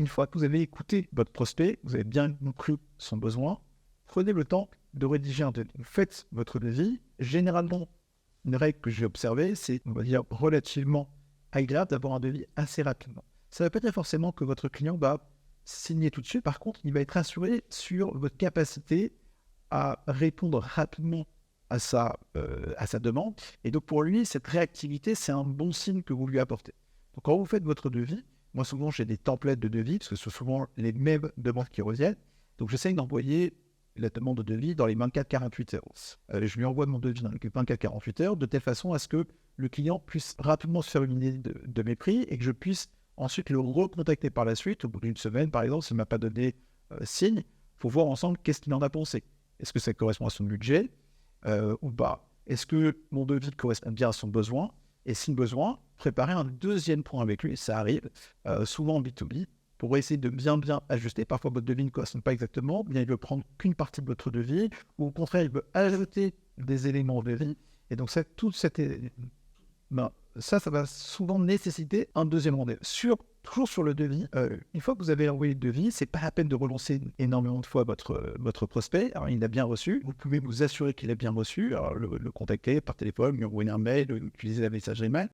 une fois que vous avez écouté votre prospect, vous avez bien compris son besoin, prenez le temps de rédiger un devis. Vous faites votre devis. Généralement, une règle que j'ai observée, c'est, on va dire, relativement agréable d'avoir un devis assez rapidement. Ça ne veut pas dire forcément que votre client va signer tout de suite. Par contre, il va être assuré sur votre capacité à répondre rapidement à sa demande. Et donc, pour lui, cette réactivité, c'est un bon signe que vous lui apportez. Donc, quand vous faites votre devis, moi, souvent, j'ai des templates de devis, parce que ce sont souvent les mêmes demandes qui reviennent. Donc, j'essaye d'envoyer la demande de devis dans les 24-48 heures. Je lui envoie mon devis dans les 24-48 heures, de telle façon à ce que le client puisse rapidement se faire une idée de mes prix et que je puisse ensuite le recontacter par la suite, au bout d'une semaine, par exemple, s'il ne m'a pas donné signe. Il faut voir ensemble qu'est-ce qu'il en a pensé. Est-ce que ça correspond à son budget ou pas? Est-ce que mon devis correspond bien à son besoin? Et si besoin, préparer un deuxième point avec lui, ça arrive souvent en B2B, pour essayer de bien ajuster. Parfois, votre devis ne correspond pas exactement, bien il veut prendre qu'une partie de votre devis, ou au contraire, il veut ajouter des éléments au devis. Et donc, ça va souvent nécessiter un deuxième rendez-vous. Toujours sur le devis, une fois que vous avez envoyé le devis, c'est pas la peine de relancer énormément de fois votre prospect. Alors, il l'a bien reçu. Vous pouvez vous assurer qu'il a bien reçu. Alors, le contacter par téléphone, lui envoyer un mail, utiliser la messagerie mail.